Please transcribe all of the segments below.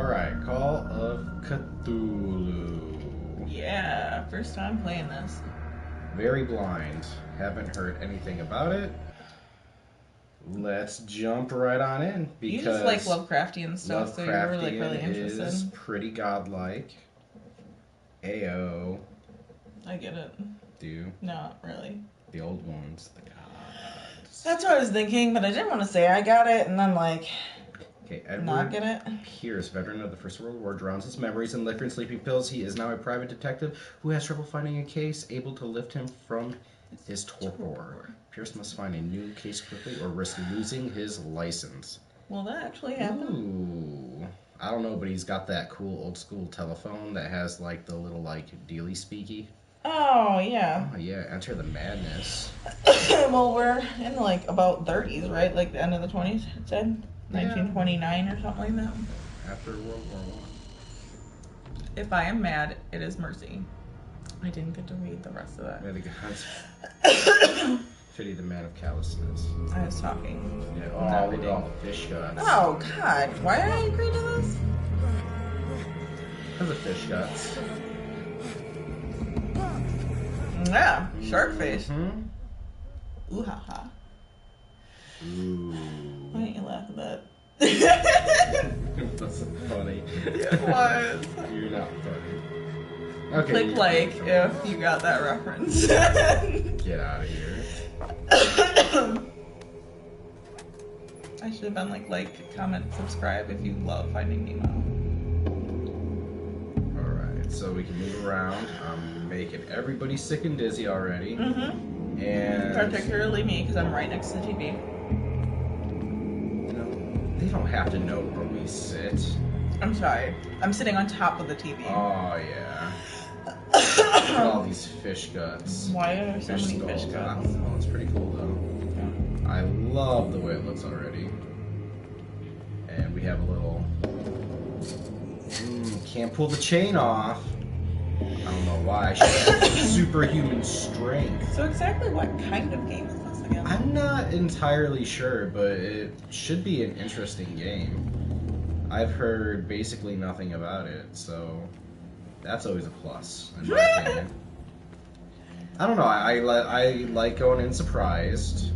Alright, Call of Cthulhu. Yeah, first time playing this. Very blind. Haven't heard anything about it. Let's jump right on in. Because you just like Lovecraftian stuff, so you're like really interested. Is pretty godlike. Ayo. I get it. Do you? Not really. The old ones, the gods. That's what I was thinking, but I didn't want to say I got it, and then like... Okay, Edward not get it. Pierce, veteran of the First World War, drowns his memories in liquor and sleeping pills. He is now a private detective who has trouble finding a case able to lift him from his torpor. Pierce must find a new case quickly or risk losing his license. Will that actually happen? Ooh. I don't know, but he's got that cool old school telephone that has like the little like dealy speaky. Oh, yeah. Oh, yeah, enter the madness. Well, we're in like about 30s, right? Like the end of the 20s, it said? 1929 or something like that. After World War I. If I am mad, it is mercy. I didn't get to read the rest of that. May the gods pity the man of callousness. I was talking. Yeah. Oh, look at all the fish guts. Oh, God. Why did I agree to this? Because of fish guts. Yeah, shark face. Mm-hmm. Ooh, ha, ha. Ooh. Why didn't you laugh at that? That's funny. It was. You're not funny. Okay. Click like if you got that reference. Get out of here. I should have been like, comment, subscribe if you love Finding Nemo. Alright, so we can move around. I'm making everybody sick and dizzy already. Mm-hmm. And particularly me, because I'm right next to the TV. They don't have to know where we sit. I'm sorry. I'm sitting on top of the TV. Oh, yeah. Look at all these fish guts. Why are there so many skulls. fish guts? I don't know. It's pretty cool, though. Yeah. I love the way it looks already. And we have a little... can't pull the chain off. I don't know why. She has superhuman strength. So exactly what kind of game is this again? I'm not entirely sure, but it should be an interesting game. I've heard basically nothing about it, so that's always a plus, in my opinion. I don't know, I like going in surprised.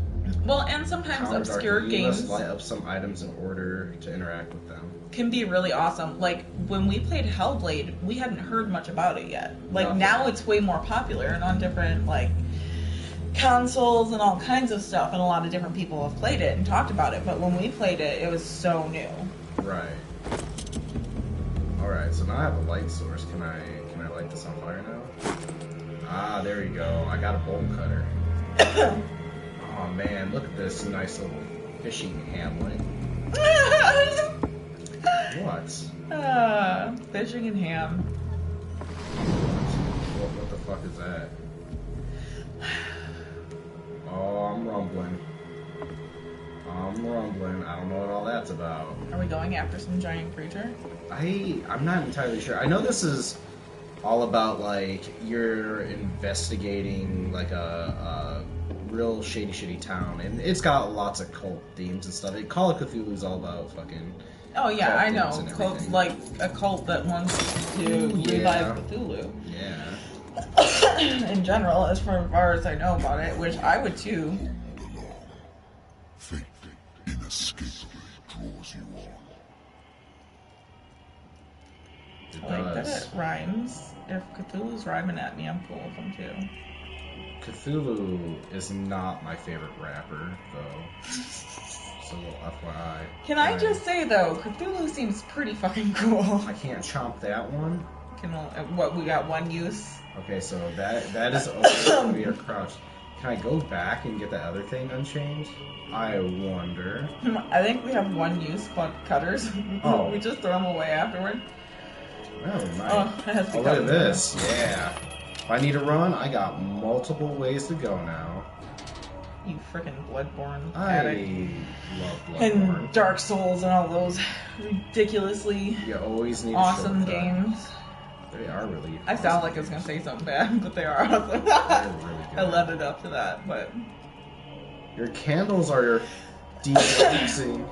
Well, and sometimes obscure games... You must light up some items in order to interact with them. Can be really awesome. Like, when we played Hellblade, we hadn't heard much about it yet. Like, Nothing. Now it's way more popular and on different, like, consoles and all kinds of stuff, and a lot of different people have played it and talked about it, but when we played it, it was so new. Right. Alright, so now I have a light source. Can I light this on fire now? Ah, there we go. I got a bolt cutter. Oh man, look at this nice little fishing hamlet. What? Fishing and ham. What the fuck is that? Oh, I'm rumbling. I don't know what all that's about. Are we going after some giant creature? I'm not entirely sure. I know this is all about, like, you're investigating, like, a real shady town. And it's got lots of cult themes and stuff. Call of Cthulhu is all about fucking... Oh, yeah, cult I know. themes and Cult's everything. like a cult that wants to revive Cthulhu. Yeah. In general, as far as I know about it, which I would too. Fate inescapably draws you on. I like that it rhymes. If Cthulhu's rhyming at me, I'm cool with him too. Cthulhu is not my favorite rapper, though. So, FYI. Can I just say though, Cthulhu seems pretty fucking cool. I can't chomp that one. What, we got one use? Okay, so that is always we are crouched. Can I go back and get that other thing unchained? I wonder. I think we have one use cutters. Oh. We just throw them away afterward. Oh, nice. Oh, it has to be Look at cut. this. Yeah. If I need to run, I got multiple ways to go now. You freaking Bloodborne I addict. love Bloodborne. And Dark Souls and all those ridiculously You always need awesome a shortcut. games. They are really I sound like I was going to say something bad, but they are awesome. They're really good. I led it up to that, but... Your candles are your deflaxing.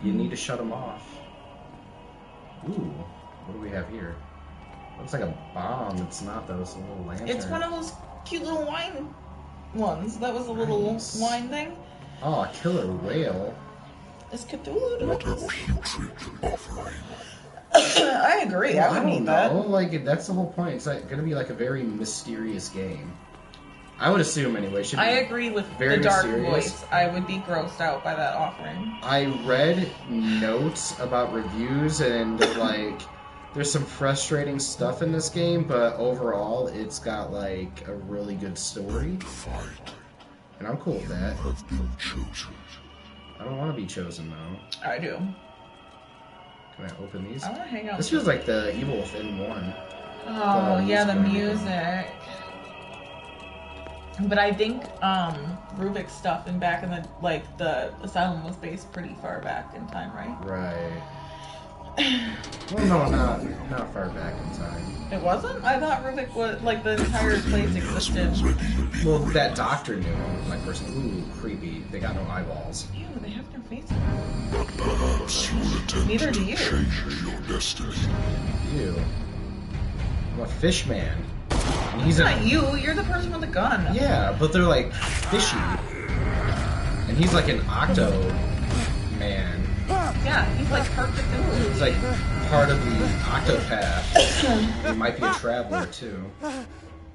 You need to shut them off. Ooh, what do we have here? Looks like a bomb. It's not though. It's a little lantern. It's one of those cute little wine ones. That was a little Nice. wine thing. Oh, a killer whale. It's Cthulhu. What a putrid offering. I agree. I would need that. Like, that's the whole point. It's like, gonna be like a very mysterious game. I would assume anyway. Should be I agree with very the dark mysterious. voice. I would be grossed out by that offering. I read notes about reviews and like there's some frustrating stuff in this game, but overall it's got like a really good story. Fight. And I'm cool with that. Have been chosen. I don't want to be chosen though. I do. Can I open these? I want to hang out. This feels like the Evil Within 1. Oh, yeah, the music. music. But I think Rubik's stuff and back in the the Asylum was based pretty far back in time, right? Right. Well, no, not far back in time. It wasn't? I thought Rubik was like the entire place existed. Well, that doctor knew him. My person, ooh, creepy. They got no eyeballs. Ew, they have no faces. But perhaps you will attempt Neither to do you. change your destiny. Ew. I'm a fish man. And he's It's not you. You're the person with the gun. Yeah, but they're like fishy. And he's like an octo man. Yeah, he's like part Cthulhu. He's like part of the octopath. He might be a traveler too.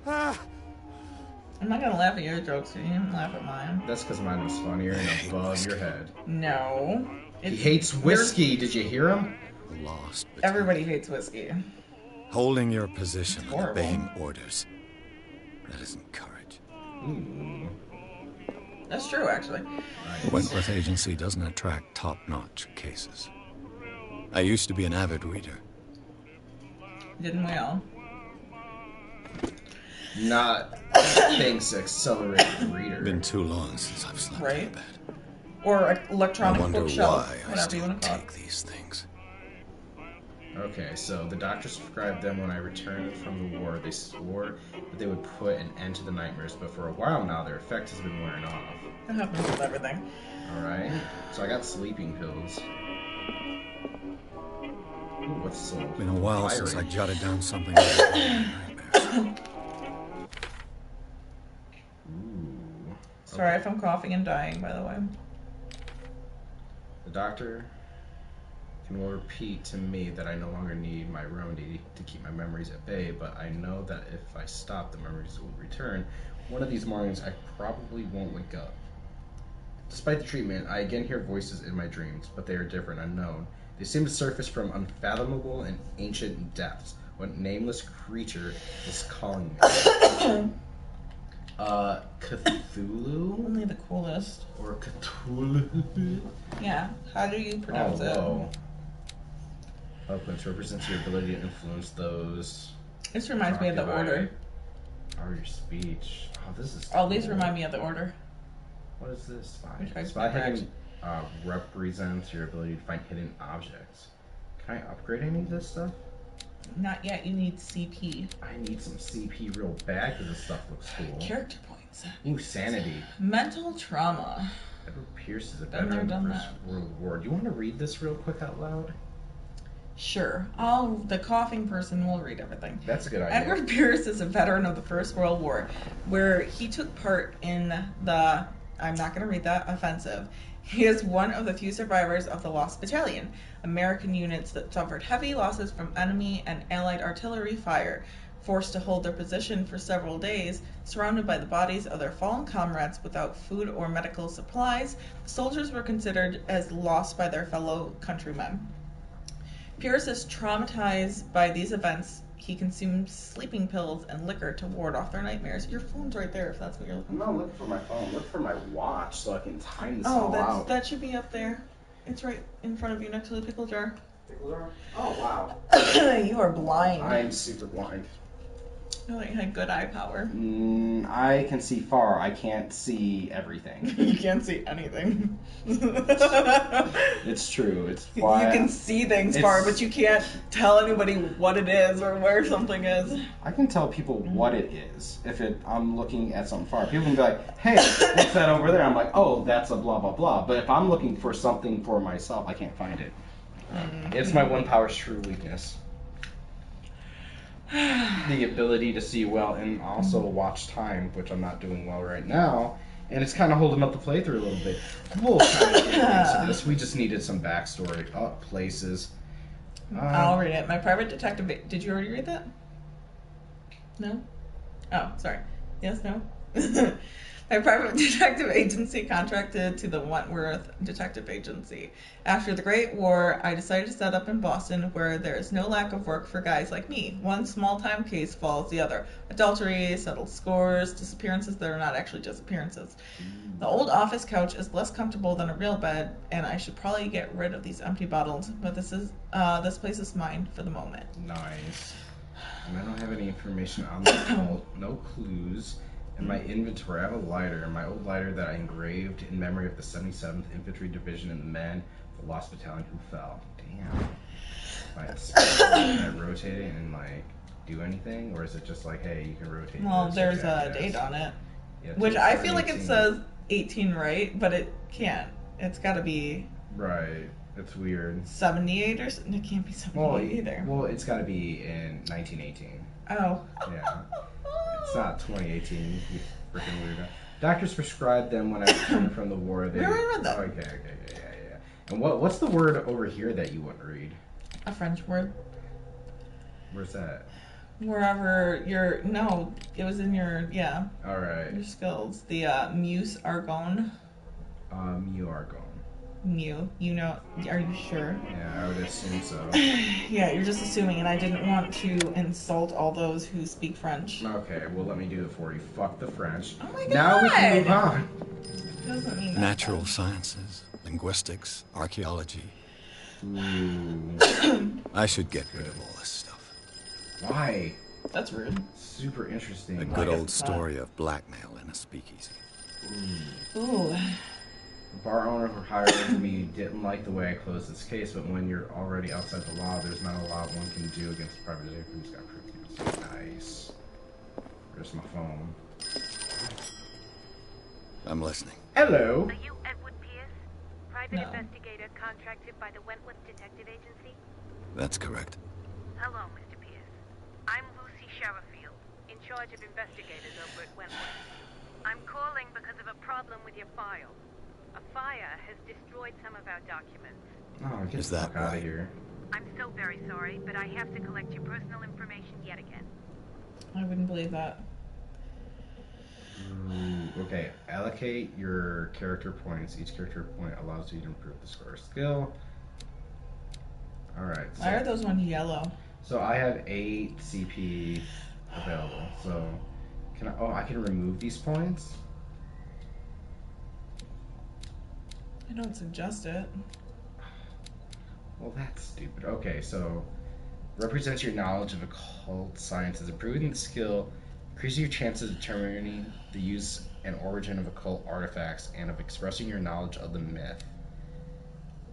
I'm not gonna laugh at your jokes. You didn't laugh at mine. That's because mine was funnier and above your head. No. He hates whiskey. Did you hear him? Lost. Everybody hates whiskey. Holding your position and Horrible. obeying orders. That isn't courage. Ooh. That's true, actually. The Wentworth Agency doesn't attract top-notch cases. I used to be an avid reader. Didn't we all? Not thanks to accelerated reader. Been too long since I've slept Right. in bed. Or I electronic wonder bookshelf, why I whatever you still want to call it. take these things. Okay, so the doctors prescribed them when I returned from the war. They swore that they would put an end to the nightmares, but for a while now, their effect has been wearing off. That happens with everything. Alright, so I got sleeping pills. Ooh, what's so Been a while since I fiery? jotted down something about nightmares. Ooh. Sorry if I'm coughing and dying, by the way. The doctor can repeat to me that I no longer need my remedy to keep my memories at bay, but I know that if I stop, the memories will return. One of these mornings, I probably won't wake up. Despite the treatment, I again hear voices in my dreams, but they are different, unknown. They seem to surface from unfathomable and ancient depths. What nameless creature is calling me? Cthulhu? Only the coolest. Or Cthulhu? Yeah. How do you pronounce whoa. Eloquence represents your ability to influence those. it? This reminds me of the Order. Or your speech. Oh, this is. All these cool. remind me of the Order. What is this? Which Spy. makes Spy me hidden represents your ability to find hidden objects. Can I upgrade any of this stuff? Not yet. You need CP. I need some CP real bad because this stuff looks cool. Character points. Ooh, sanity. Mental trauma. Edward Pierce is a Been there, veteran of done the First that. World War. Do you want to read this real quick out loud? Sure. The coughing person will read everything. That's a good idea. Edward Pierce is a veteran of the First World War, where he took part in the, I'm not going to read that, offensive. He is one of the few survivors of the Lost Battalion, American units that suffered heavy losses from enemy and Allied artillery fire. Forced to hold their position for several days, surrounded by the bodies of their fallen comrades without food or medical supplies, the soldiers were considered as lost by their fellow countrymen. Pierce is traumatized by these events. He consumes sleeping pills and liquor to ward off their nightmares. Your phone's right there if that's what you're looking I'm for. not looking for my phone. Look for my watch so I can time this all out. That should be up there. It's right in front of you next to the pickle jar. Oh, wow. You are blind. I'm super blind. I thought you had good eye power. I can see far. I can't see everything. You can't see anything. It's true. It's why You can see things far, but you can't tell anybody what it is or where something is. I can tell people what it is if I'm looking at something far. People can be like, "Hey, what's that over there?" I'm like, "Oh, that's a blah blah blah." But if I'm looking for something for myself, I can't find it. It's my one power's true weakness. The ability to see well and also watch time, which I'm not doing well right now. And it's kind of holding up the playthrough a little bit. We'll kind of get into this. We just needed some backstory. Oh, places. I'll read it. My private detective... Did you already read that? No? Oh, sorry. Yes, no? My private detective agency contracted to the Wentworth Detective Agency. After the Great War, I decided to set up in Boston, where there is no lack of work for guys like me. One small-time case follows the other. Adultery, settled scores, disappearances that are not actually disappearances. The old office couch is less comfortable than a real bed, and I should probably get rid of these empty bottles, but this place is mine for the moment. Nice. And I don't have any information on the vault. No clues. In my inventory, I have a lighter. My old lighter that I engraved in memory of the 77th Infantry Division and the men of the Lost Battalion who fell. Damn. Can I rotate it and, like, do anything? Or is it just like, hey, you can rotate Well, this, there's a date on it. Yeah, which I feel like it says 18, right? But it can't. It's got to be... Right. It's weird. 78 or something? It can't be 78 either. Well, it's got to be in 1918. Oh. Yeah. It's not 2018, you freaking weirdo. Doctors prescribed them when I returned from the war. They... We already read that. Okay, yeah. And what's the word over here that you wouldn't read? A French word. Where's that? Wherever your... No, it was in your... Yeah. Alright. Your skills. The muse argon. Mu-argon. Mu. You know... Are you sure? Yeah, I would assume so. Yeah, you're just assuming, and I didn't want to insult all those who speak French. Okay, well, let me do it for you. Fuck the French. Oh my god! Now we can move on. Doesn't mean that. Natural sciences, linguistics, archaeology. Ooh. I should get rid of all this stuff. Why? That's rude. Super interesting. A good old story of blackmail in a speakeasy. Ooh. The bar owner who hired me didn't like the way I closed this case, but when you're already outside the law, there's not a lot one can do against a private detective who's got proof. Nice. Where's my phone? I'm listening. Hello. Are you Edward Pierce, private investigator contracted by the Wentworth Detective Agency? That's correct. Hello, Mr. Pierce. I'm Lucy Sherrifield, in charge of investigators over at Wentworth. I'm calling because of a problem with your file. A fire has destroyed some of our documents. Oh, get Is the that fuck out right? of here. I'm so very sorry, but I have to collect your personal information yet again. I wouldn't believe that. Ooh, okay, allocate your character points. Each character point allows you to improve the score skill. Alright. Why are those ones yellow? So I have 8 CP available. So can I? Oh, I can remove these points. I don't suggest it. Well, that's stupid. Okay, so represents your knowledge of occult sciences. Improving the skill increases your chances of determining the use and origin of occult artifacts and of expressing your knowledge of the myth.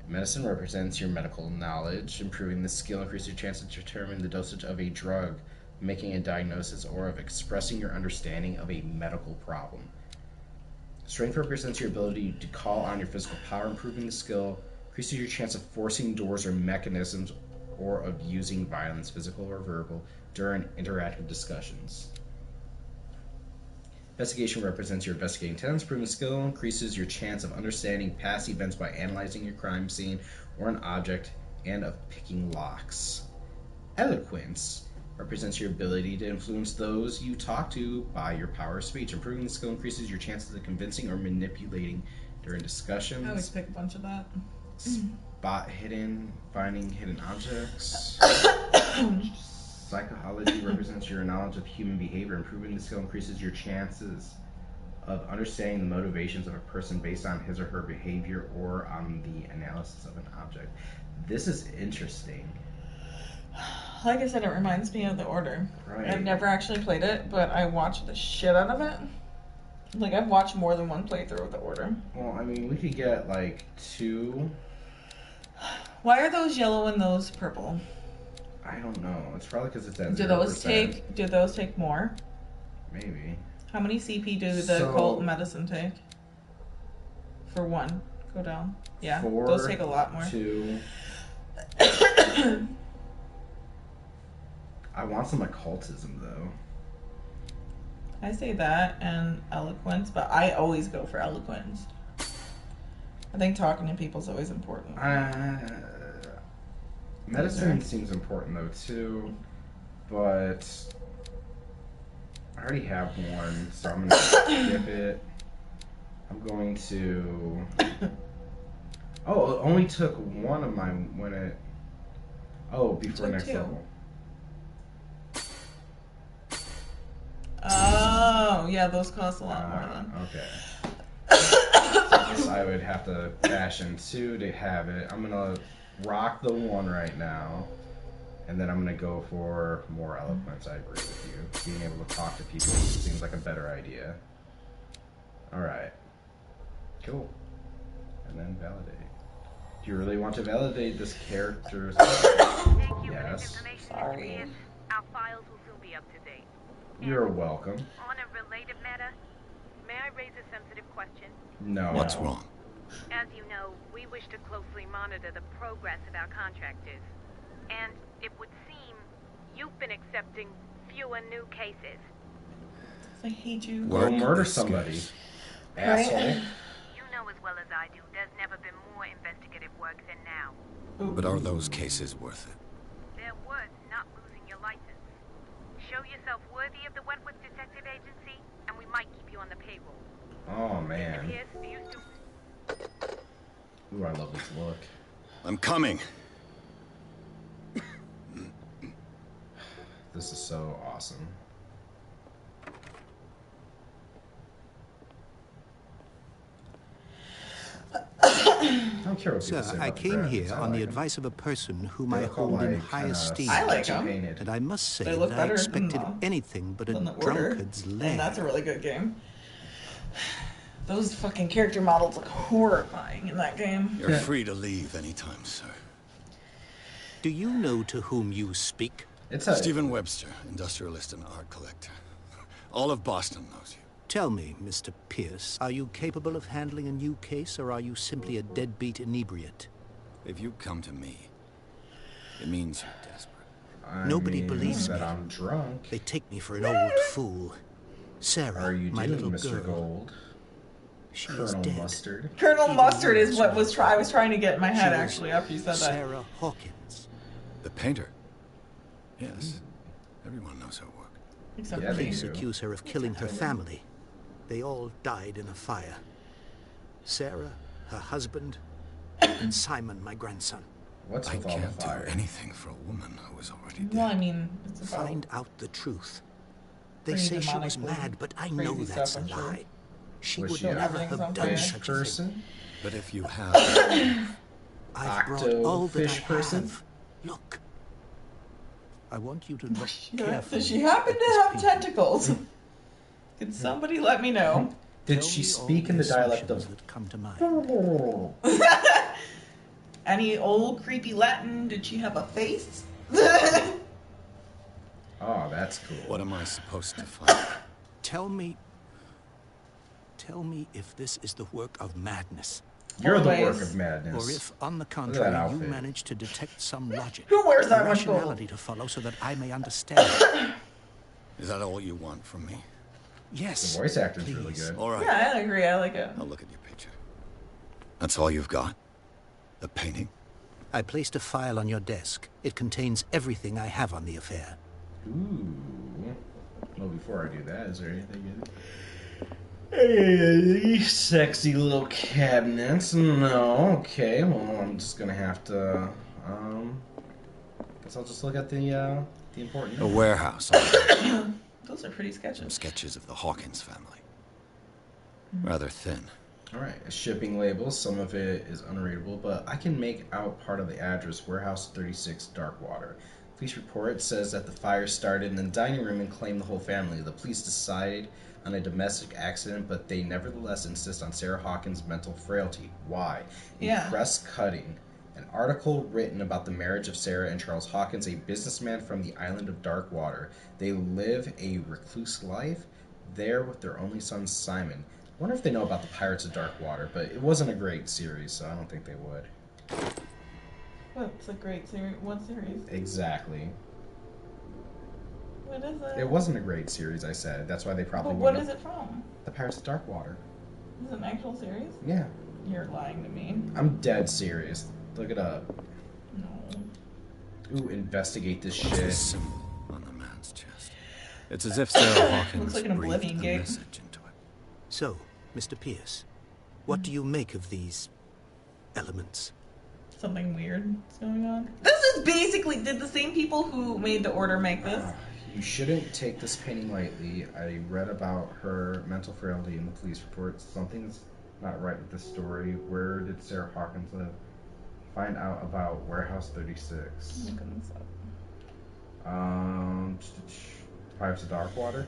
Medicine represents your medical knowledge. Improving the skill increases your chance to determine the dosage of a drug, making a diagnosis, or of expressing your understanding of a medical problem. Strength represents your ability to call on your physical power. Improving the skill increases your chance of forcing doors or mechanisms, or of using violence, physical or verbal, during interactive discussions. Investigation represents your investigating talents. Improving skill increases your chance of understanding past events by analyzing your crime scene or an object, and of picking locks. Eloquence represents your ability to influence those you talk to by your power of speech. Improving the skill increases your chances of convincing or manipulating during discussions. I always pick a bunch of that. Spot hidden, finding hidden objects. Psychology represents your knowledge of human behavior. Improving the skill increases your chances of understanding the motivations of a person based on his or her behavior or on the analysis of an object. This is interesting. Like I said, it reminds me of The Order. Right. I've never actually played it, but I watched the shit out of it. Like, I've watched more than one playthrough of The Order. Well, I mean, we could get, like, 2... Why are those yellow and those purple? I don't know. It's probably because it's at 0%. Do those take more? Maybe. How many CP do the occult medicine take? For one. Go down. Yeah, 4, those take a lot more. 2, I want some occultism though. I say that and eloquence, but I always go for eloquence. I think talking to people is always important. Medicine seems important though too, but I already have one, so I'm gonna skip it. I'm going to. Oh, it only took one of mine when it. Oh, before next level. Oh, yeah, those cost a lot more then. Okay. So I would have to fashion 2 to have it. I'm gonna rock the 1 right now, and then I'm gonna go for more eloquence. I agree with you. Being able to talk to people seems like a better idea. All right. Cool. And then validate. Do you really want to validate this character? Thank you for this Yes. information, Sorry. Mr. Pierce. Our files will soon be up to date. You're welcome. On a related matter, may I raise a sensitive question? No. What's wrong? As you know, we wish to closely monitor the progress of our contractors. And it would seem you've been accepting fewer new cases. I hate you. Go murder is somebody. scarce. Asshole. You know as well as I do, there's never been more investigative work than now. But are those cases worth it? They're worth not losing your license. Show yourself worthy of the Wentworth Detective Agency, and we might keep you on the payroll. Oh Mr. man. Pierce, do you still... Ooh, I love this look. I'm coming. This is so awesome. I don't care what people Sir, say I about the came Bradleys. here I on the like 'em. advice of a person whom They I look all, hold in like, high kinda esteem. I like 'em. painted. And I must say They look that I better than expected the- anything but a than the Order. drunkard's And lair. that's a really good game. Those fucking character models look horrifying in that game. You're free to leave anytime, sir. Do you know to whom you speak? It's a Stephen Webster, industrialist and art collector. All of Boston knows you. Tell me, Mr. Pierce, are you capable of handling a new case, or are you simply a deadbeat inebriate? If you come to me, it means you're desperate. Nobody mean believes that me. I'm drunk. They take me for an old fool. Sarah, Are you my doing, little Mr. girl, Gold? she is Colonel dead. Mustard. Colonel Even Mustard is worse, what was I was trying to get in my head She was actually after you said that. Sarah Hawkins. The painter? Yes. Everyone knows her work. Except Yeah, for they me. Police do. accuse her of killing her family. They all died in a fire. Sarah, her husband, and Simon, my grandson. What's I with all the can't do fire? anything for a woman who is already dead. Well, I mean, it's about Find out the truth. They Pretty say she was demonically mad, but I know crazy that's stuff, a I'm sure. lie. She Was would she a never Everything's have on done fire. Fish such a thing. person? But if you have... I've brought Octo all that fish I person? have. Look. I want you to look Yeah, carefully. does she happen at to this have painting. tentacles? Could somebody let me know? Did Tell she me all speak in the dialect assumptions of... that come to mind? Any old creepy Latin? Did she have a face? Oh, that's cool. What am I supposed to find? Tell me if this is the work of madness, You're the work Always. of madness. or if, on the that contrary, you outfit. manage to detect some logic, Who wears that much gold? rationality to follow, so that I may understand. Is that all you want from me? Yes. The voice acting's really please. good. All right. Yeah, I agree. I like it. I'll look at your picture. That's all you've got? The painting? I placed a file on your desk. It contains everything I have on the affair. Ooh. Well, before I do that, is there anything in it? Hey, sexy little cabinets. No, okay. Well, I'm just gonna have to. Guess I'll just look at the important. A warehouse. Those are pretty Some sketches. sketches of the Hawkins family. Rather thin. All right, shipping labels. Some of it is unreadable, but I can make out part of the address: Warehouse 36, Darkwater. Police report says that the fire started in the dining room and claimed the whole family. The police decide on a domestic accident, but they nevertheless insist on Sarah Hawkins' mental frailty. Why? In Yeah. Press Cutting, an article written about the marriage of Sarah and Charles Hawkins, a businessman from the island of Darkwater. They live a recluse life there with their only son, Simon. I wonder if they know about the Pirates of Darkwater, but it wasn't a great series, so I don't think they would. What's a great series? What series? Exactly. What is it? It wasn't a great series, I said. That's why they probably. But what wouldn't is have- it from? The Pirates of Darkwater. Is it an actual series? Yeah. You're lying to me. I'm dead serious. Look it up. No. Ooh, investigate this What's this shit. symbol on the man's chest? It's as if Sarah Hawkins Looks like an breathed Oblivion a gate. message into it. So, Mr. Pierce, what do you make of these elements? Something weird is going on. This is basically, did the same people who made the order make this? You shouldn't take this painting lightly. I read about her mental frailty in the police reports. Something's not right with the story. Where did Sarah Hawkins live? Find out about Warehouse 36. I'm looking this up. Pirates of Darkwater?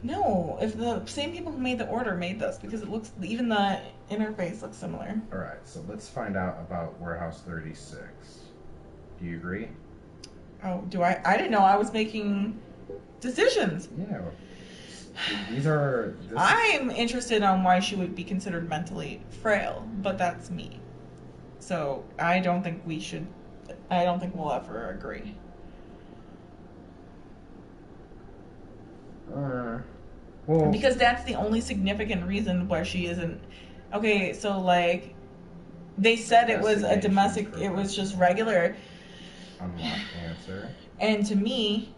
No, if the same people who made the order made this, because it looks, even the interface looks similar. Alright, so let's find out about Warehouse 36. Do you agree? Oh, do I? I didn't know I was making decisions. Yeah. These are. I'm interested on why she would be considered mentally frail, but that's me. So I don't think we should. I don't think we'll ever agree. Well, Because that's the only significant reason why she isn't. Okay, so like, they said it was a domestic. It was just regular, unlock answer. and to me,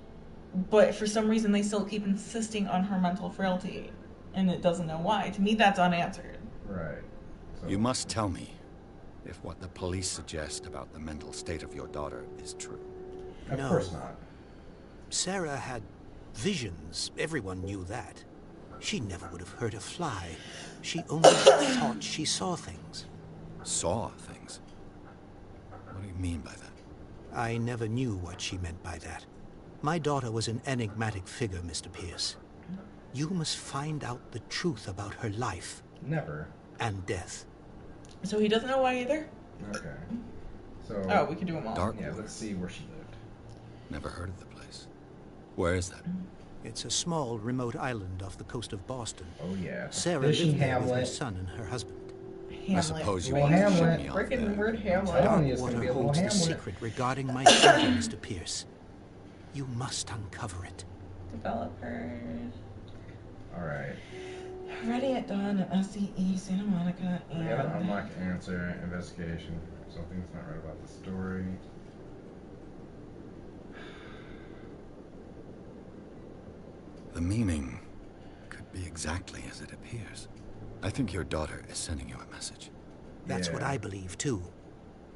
but for some reason they still keep insisting on her mental frailty, and it doesn't know why. To me, that's unanswered. Right. So, You must tell me if what the police suggest about the mental state of your daughter is true. Of No. course not. Sarah had visions. Everyone knew that. She never would have hurt a fly. She only thought she saw things. Saw things? What do you mean by that? I never knew what she meant by that. My daughter was an enigmatic figure, Mr. Pierce. You must find out the truth about her life Never. and death. So he doesn't know why either. Okay. So. Oh, we can do them all. Dark. Yeah, let's see where she lived. Never heard of the place. Where is that? It's a small, remote island off the coast of Boston. Oh yeah. Sarah Fishing lived there with her hamlet. son and her husband. Hamlet. I suppose you Well, want to Hamlet. shut me off Freaking there. word Hamlet. Telling you it's gonna Darkwater be a little holds the Hamlet. secret regarding my daughter, Mr. Pierce. You must uncover it. Developers. All right. Ready at Dawn at SCE, Santa Monica, We have an and unlock answer investigation. Something's not right about the story. The meaning could be exactly as it appears. I think your daughter is sending you a message. That's what Yeah. I believe, too.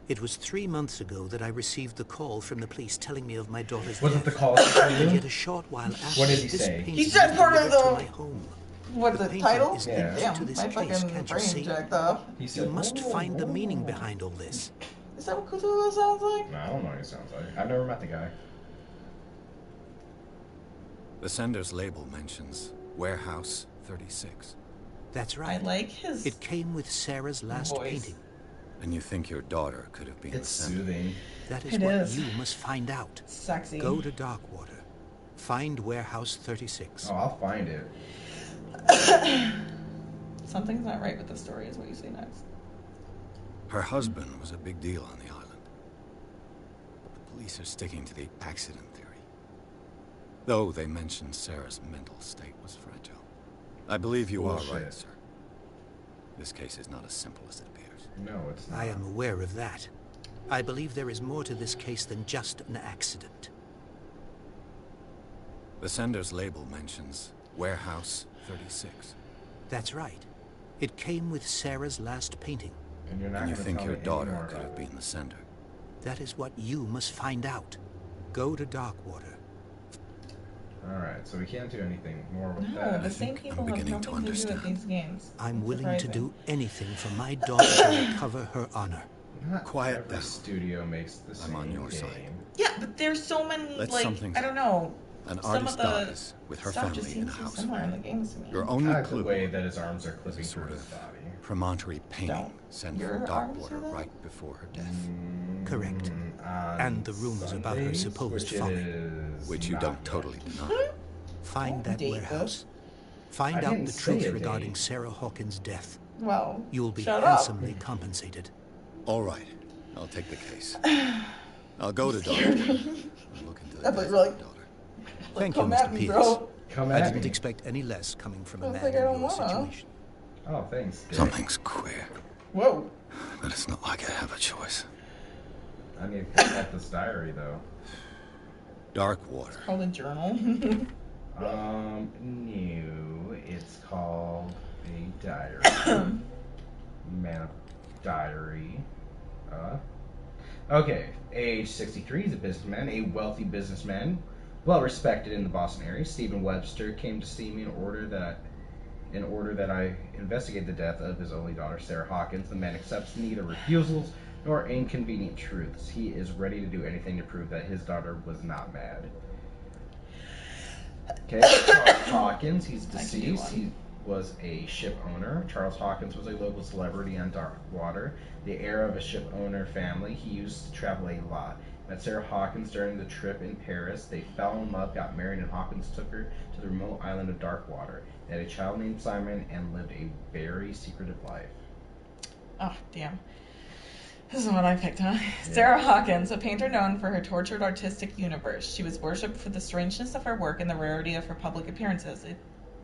It was 3 months ago that I received the call from the police telling me of my daughter's Was it death. the call? And yet a short while after, What did he this say? painting He said was part of delivered to the- my home. what's The the painting title? is Yeah. linked Damn, to this my case, fucking can't you brain see? jacked up. He You said, must "Oh, find the meaning oh." behind all this. Is that what Cthulhu sounds like? No, I don't know what he sounds like. I've never met the guy. The sender's label mentions Warehouse 36. That's I right. like his It came with Sarah's last voice. painting. And you think your daughter could have been It's the sender? soothing. That is It what is. you must find out. Sexy. Go to Darkwater. Find Warehouse 36. Oh, I'll find it. Something's not right with the story, is what you say next. Her husband was a big deal on the island. But the police are sticking to the accident theory. Though they mentioned Sarah's mental state was fragile. I believe you Bullshit. are right, sir. This case is not as simple as it appears. No, it's not. I am aware of that. I believe there is more to this case than just an accident. The sender's label mentions Warehouse 36. That's right. It came with Sarah's last painting. And you're not And you gonna think tell your me daughter anymore could about have it. been the sender? That is what you must find out. Go to Darkwater. Alright, so we can't do anything more with No, that. the same think people I'm have beginning to nothing to do with understand. these games. I'm willing to Surprising. do anything for my daughter to recover her honor. Not Quiet every down. studio makes the same I'm on your game. side. Yeah, but there's so many, Let like, something- I don't know. An Some artist of the dies with her stuff just family in a seems so house. similar in the games to me. Your I only like the clue way that his arms are clipping is a sort through his of body. promontory painting Don't sent your from arms do Darkwater that? right before her death. Correct. On And the rumors about her Sundays, supposed which folly. is Which you not don't yet. totally deny. Find Don't that date warehouse. I Find out didn't the say truth a regarding date. Sarah Hawkins' death. Well, You'll be shut up. handsomely compensated. All right. I'll take the case. I'll go to Doctor. I'll look into the I death thought of you were my like- daughter. Thank you, Come at Mr. me, Pierce. bro. Come I at didn't me. expect any less coming from I a was man like, in I don't your wanna. situation. Oh, thanks. Dick. Something's queer, Whoa. but it's not like I have a choice. I need to consult this diary, though. Dark water. Called a journal. No, it's called a diary. Man of diary. Okay, age 63, he's a businessman, a wealthy businessman, well respected in the Boston area. Stephen Webster came to see me in order that I investigate the death of his only daughter, Sarah Hawkins. The man accepts neither refusals nor inconvenient truths. He is ready to do anything to prove that his daughter was not mad. Okay, Charles Hawkins, he's deceased. He was a ship owner. Charles Hawkins was a local celebrity on dark water, the heir of a ship owner family. He used to travel a lot. Met Sarah Hawkins during the trip in Paris. They fell in love, got married, and Hawkins took her to the remote island of Darkwater. They had a child named Simon and lived a very secretive life. Oh, damn. This is what I picked, huh? Yeah. Sarah Hawkins, a painter known for her tortured artistic universe. She was worshipped for the strangeness of her work and the rarity of her public appearances.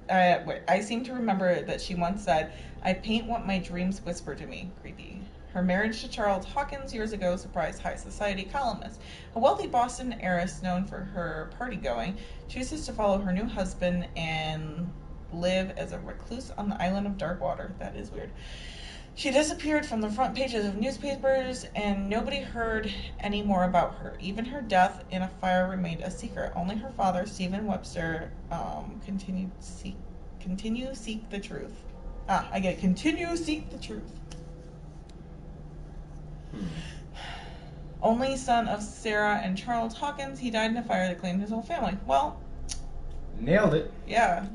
I seem to remember that she once said, "I paint what my dreams whisper to me." Creepy. Her marriage to Charles Hawkins years ago surprised high society columnists. A wealthy Boston heiress known for her party-going chooses to follow her new husband and live as a recluse on the island of Darkwater. That is weird. She disappeared from the front pages of newspapers, and nobody heard any more about her. Even her death in a fire remained a secret. Only her father, Stephen Webster, continue seek the truth. I get it. Continue seek the truth. Only son of Sarah and Charles Hawkins, he died in a fire that claimed his whole family. Well, nailed it. Yeah.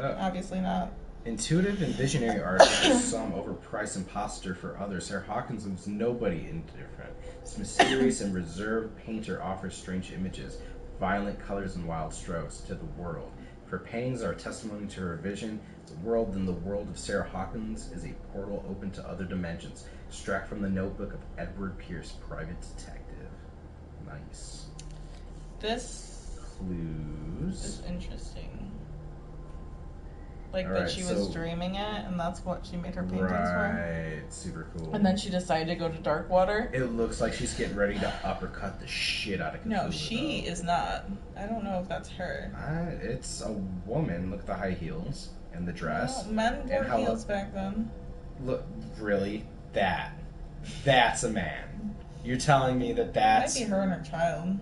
Obviously not. Intuitive and visionary artist for some, overpriced imposter for others, Sarah Hawkins was nobody indifferent. This mysterious and reserved painter offers strange images, violent colors, and wild strokes to the world. If her paintings are a testimony to her vision, then the world of Sarah Hawkins is a portal open to other dimensions. Extract from the notebook of Edward Pierce, private detective. Nice. This clues is interesting. Like all that right, she was dreaming it, and that's what she made her paintings from. Right, super cool. And then she decided to go to Darkwater. It looks like she's getting ready to uppercut the shit out of Cthulhu. No, she is not. I don't know if that's her. It's a woman. Look at the high heels and the dress. No, men wore heels back then. Look, really? That's a man. You're telling me that's... It might be her and her child.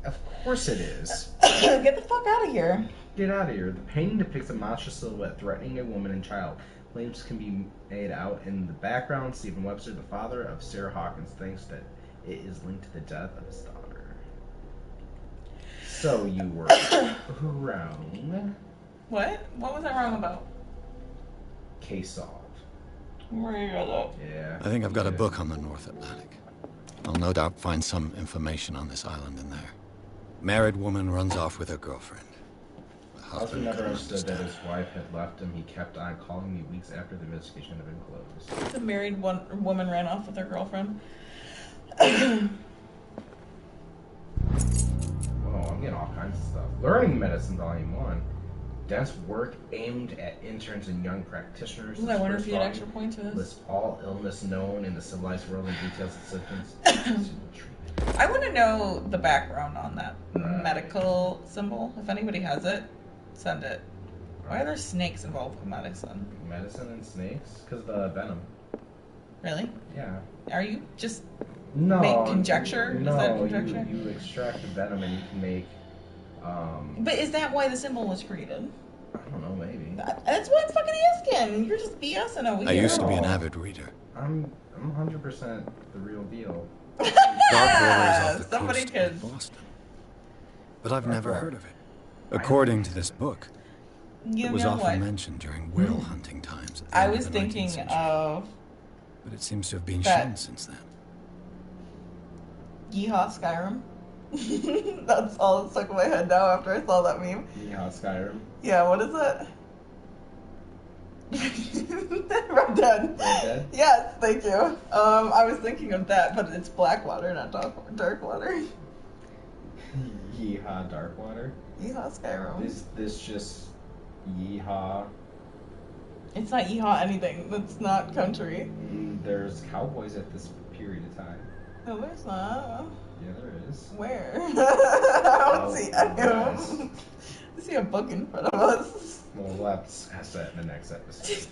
Of course it is. Get the fuck out of here. Get out of here. The painting depicts a monstrous silhouette threatening a woman and child. Flames can be made out in the background. Stephen Webster, the father of Sarah Hawkins, thinks that it is linked to the death of his daughter. So you were wrong. What? What was I wrong about? Case solved. Where you got that? Yeah. I think I've got a book on the North Atlantic. I'll no doubt find some information on this island in there. Married woman runs off with her girlfriend. Husband never understood that his wife had left him. He kept on calling me weeks after the investigation had been closed. The married woman ran off with her girlfriend. Whoa, I'm getting all kinds of stuff. Learning Medicine, Volume 1. Dense work aimed at interns and young practitioners. Ooh, I wonder if you had extra points for this. Lists all illness known in the civilized world and details the symptoms. I want to know the background on that medical symbol. If anybody has it, send it. Why are there snakes involved with medicine? Medicine and snakes? Because of the venom. Really? Yeah. Are you just make conjecture? No, is that conjecture? You extract the venom and you can make... But is that why the symbol was created? I don't know, maybe. That's what I'm fucking asking. You're just BSing over here. I used to be an avid reader. I'm 100% the real deal. Darkwater is off the Somebody coast could. of Boston. But I've never heard of it. According to this book, it was often mentioned during whale hunting times. I was thinking of... But it seems to have been shown since then. Yeehaw Skyrim. That's all that stuck in my head now after I saw that meme. Yeehaw Skyrim. Yeah, what is it? Red Dead. Red Dead? Yes, thank you. I was thinking of that, but it's Blackwater, not Darkwater. Yeehaw, Darkwater. Yeehaw, Skyrim. Is this just yeehaw? It's not yeehaw anything. That's not country. There's cowboys at this period of time. No, there's not. Yeah, there is. Where? I don't see any of guys. them. I see a book in front of us. Well, we'll have to discuss that in the next episode.